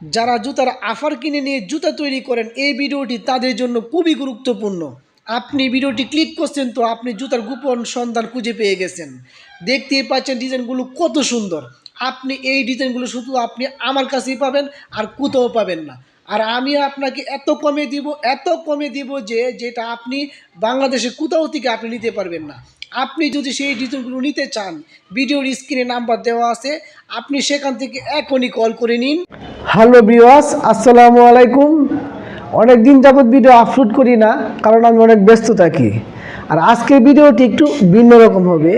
যারা জুতার অফার কিনে নিয়ে জুতা তৈরি করেন, এই ভিডিওটি তাদের জন্য খুবই গুরুত্বপূর্ণ। আপনি ভিডিওটি ক্লিক করছেন তো আপনি জুতার গোপন সন্ধান খুঁজে পেয়ে গেছেন। দেখতেই পাচ্ছেন ডিজাইনগুলো কত সুন্দর। আপনি এই ডিজাইনগুলো শুধু আপনি আমার কাছেই পাবেন, আর কোথাও পাবেন না। আর আমি আপনাকে এত কমে দিব যে যেটা আপনি বাংলাদেশে কোথাও থেকে আপনি নিতে পারবেন না। আপনি যদি সেই ডিজাইনগুলো নিতে চান, ভিডিওর স্ক্রিনে নাম্বার দেওয়া আছে, আপনি সেখান থেকে এখনই কল করে নিন। হ্যালো ভিউয়ার্স, আসসালামু আলাইকুম। অনেক দিন যাবত ভিডিও আপলোড করি না, কারণ আমি অনেক ব্যস্ত থাকি। আর আজকের ভিডিওটি একটু ভিন্ন রকম হবে।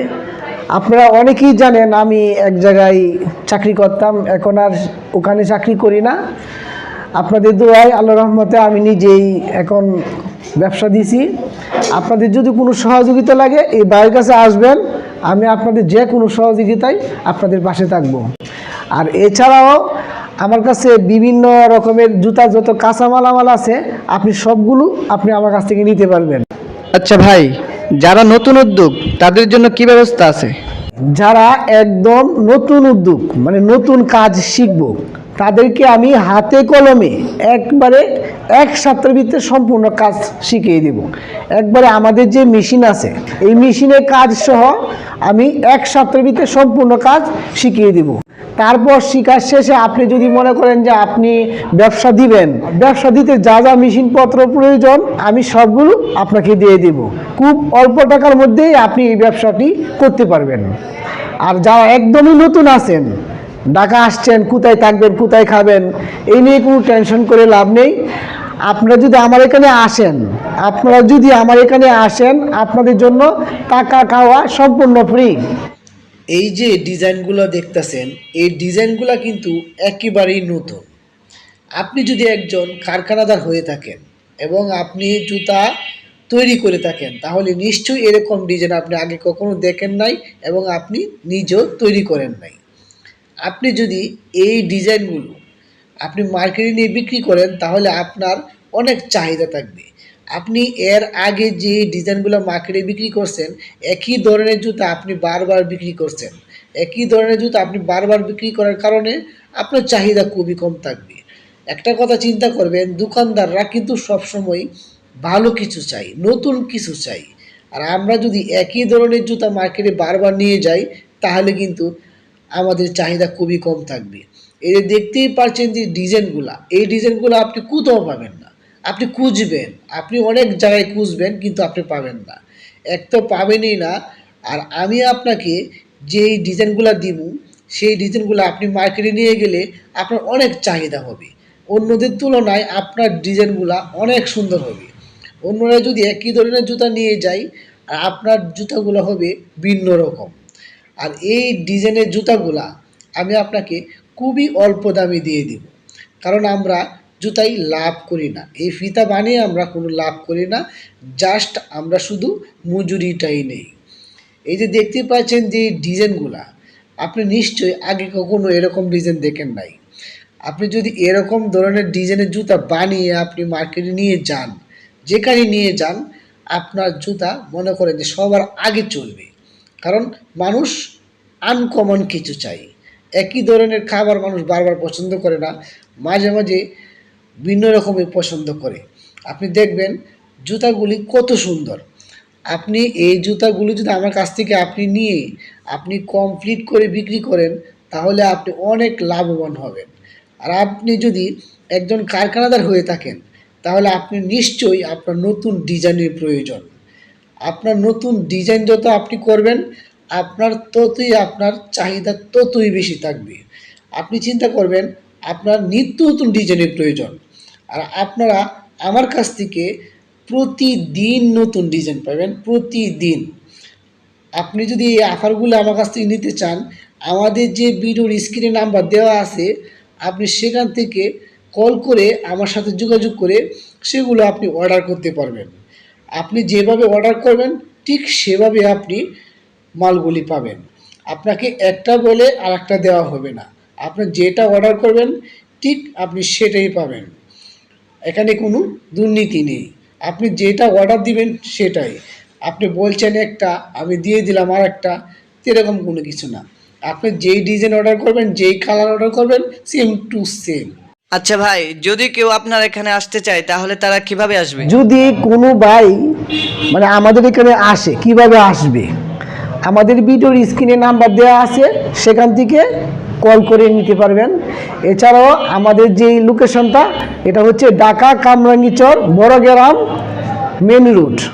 আপনারা অনেকেই জানেন আমি এক জায়গায় চাকরি করতাম, এখন আর ওখানে চাকরি করি না। আপনাদের দোয়ায় আল্লাহ রহমতে আমি নিজেই এখন ব্যবসা দিছি। আপনাদের যদি কোনো সহযোগিতা লাগে এই ভাইয়ের কাছে আসবেন, আমি আপনাদের যে কোনো সহযোগিতায় আপনাদের পাশে থাকব। আর এছাড়াও আমার কাছে বিভিন্ন রকমের জুতা যত কাঁচামাল আছে, আপনি সবগুলো আপনি আমার কাছ থেকে নিতে পারবেন। আচ্ছা ভাই, যারা নতুন উদ্যোগ তাদের জন্য কি ব্যবস্থা আছে? যারা একদম নতুন উদ্যোগ মানে নতুন কাজ শিখব, তাদেরকে আমি হাতে কলমে একবারে এক সপ্তাহের ভিতরে সম্পূর্ণ কাজ শিখিয়ে দেব। একবারে আমাদের যে মেশিন আছে, এই মেশিনের কাজ সহ আমি এক সপ্তাহের ভিতরে সম্পূর্ণ কাজ শিখিয়ে দেব। তারপর শেখার শেষে আপনি যদি মনে করেন যে আপনি ব্যবসা দিবেন, ব্যবসা দিতে যা যা মেশিনপত্র প্রয়োজন আমি সবগুলো আপনাকে দিয়ে দেব। খুব অল্প টাকার মধ্যেই আপনি এই ব্যবসাটি করতে পারবেন। আর যারা একদমই নতুন আছেন, ঢাকা আসছেন, কোথায় থাকবেন কোথায় খাবেন এই নিয়ে কোনো টেনশন করে লাভ নেই। আপনারা যদি আমার এখানে আসেন আপনাদের জন্য টাকা খাওয়া সম্পূর্ণ ফ্রি। এই যে ডিজাইনগুলো দেখতেছেন, এই ডিজাইনগুলো কিন্তু একেবারেই নতুন। আপনি যদি একজন কারখানাদার হয়ে থাকেন এবং আপনি জুতা তৈরি করে থাকেন, তাহলে নিশ্চয়ই এরকম ডিজাইন আপনি আগে কখনো দেখেন নাই এবং আপনি নিজেও তৈরি করেন নাই। আপনি যদি এই ডিজাইনগুলো আপনি মার্কেটে নিয়ে বিক্রি করেন, তাহলে আপনার অনেক চাহিদা থাকবে। আপনি এর আগে যে ডিজাইনগুলো মার্কেটে বিক্রি করছেন, একই ধরনের জুতা আপনি বারবার বিক্রি করছেন। একই ধরনের জুতা আপনি বারবার বিক্রি করার কারণে আপনার চাহিদা খুবই কম থাকবে। একটা কথা চিন্তা করবেন, দোকানদাররা কিন্তু সবসময় ভালো কিছু চাই, নতুন কিছু চাই। আর আমরা যদি একই ধরনের জুতা মার্কেটে বারবার নিয়ে যাই, তাহলে কিন্তু আমাদের চাহিদা খুবই কম থাকবে। এই যে দেখতেই পাচ্ছেন যে ডিজাইনগুলা, এই ডিজাইনগুলো আপনি কোথাও পাবেন না। আপনি খুঁজবেন, আপনি অনেক জায়গায় খুঁজবেন, কিন্তু আপনি পাবেন না। এক তো পাবেনই না, আর আমি আপনাকে যেই ডিজাইনগুলো দিব, সেই ডিজাইনগুলো আপনি মার্কেটে নিয়ে গেলে আপনার অনেক চাহিদা হবে। অন্যদের তুলনায় আপনার ডিজাইনগুলো অনেক সুন্দর হবে। অন্যরা যদি একই ধরনের জুতা নিয়ে যায়, আর আপনার জুতাগুলো হবে ভিন্ন রকম। আর এই ডিজাইনের জুতাগুলা আমি আপনাকে খুবই অল্প দামে দিয়ে দেব, কারণ আমরা জুতাই লাভ করি না। এই ফিতা বানিয়ে আমরা কোনো লাভ করি না, জাস্ট আমরা শুধু মজুরিটাই নেই। এই যে দেখতে পাচ্ছেন যে ডিজাইনগুলা, আপনি নিশ্চয়ই আগে কখনো এরকম ডিজাইন দেখেন নাই। আপনি যদি এরকম ধরনের ডিজাইনের জুতা বানিয়ে আপনি মার্কেটে নিয়ে যান, যেখানে নিয়ে যান, আপনার জুতা মনে করেন যে সবার আগে চলবে। কারণ মানুষ আনকমন কিছু চাই। একই ধরনের খাবার মানুষ বারবার পছন্দ করে না, মাঝে মাঝে ভিন্ন রকমের পছন্দ করে। আপনি দেখবেন জুতাগুলি কত সুন্দর। আপনি এই জুতাগুলি যদি আমার কাছ থেকে আপনি নিয়ে আপনি কমপ্লিট করে বিক্রি করেন, তাহলে আপনি অনেক লাভবান হবেন। আর আপনি যদি একজন কারখানাদার হয়ে থাকেন, তাহলে আপনি নিশ্চয়ই আপনার নতুন ডিজাইনের প্রয়োজন। আপনার নতুন ডিজাইন যত আপনি করবেন, আপনার চাহিদা ততই বেশি থাকবে। আপনি চিন্তা করবেন আপনার নিত্য নতুন ডিজাইনের প্রয়োজন, আর আপনারা আমার কাছ থেকে প্রতিদিন নতুন ডিজাইন পাবেন, প্রতিদিন। আপনি যদি এই অফারগুলো আমার কাছ থেকে নিতে চান, আমাদের যে ভিডিওর স্ক্রিনে নাম্বার দেওয়া আছে, আপনি সেখান থেকে কল করে আমার সাথে যোগাযোগ করে সেগুলো আপনি অর্ডার করতে পারবেন। আপনি যেভাবে অর্ডার করবেন ঠিক সেভাবে আপনি মালগুলি পাবেন। আপনাকে একটা বলে আর একটা দেওয়া হবে না। আপনি যেটা অর্ডার করবেন ঠিক আপনি সেটাই পাবেন। এখানে কোনো দুর্নীতি নেই। আপনি যেটা অর্ডার দিবেন সেটাই। আপনি বলছেন একটা, আমি দিয়ে দিলাম আর একটা, এরকম কোনো কিছু না। আপনি যেই ডিজাইন অর্ডার করবেন, যেই কালার অর্ডার করবেন, সেম টু সেম। আচ্ছা ভাই, যদি কেউ আপনার এখানে আসতে চায় তাহলে তারা কিভাবে আসবে? যদি কোনো ভাই মানে আমাদের এখানে আসে, কিভাবে আসবে, আমাদের ভিডিওর স্ক্রিনে নাম্বার দেওয়া আছে, সেখান থেকে কল করে নিতে পারবেন। এছাড়াও আমাদের যেই লোকেশনটা, এটা হচ্ছে ঢাকা কামরাঙ্গীচর বড়গ্রাম মেন রুট।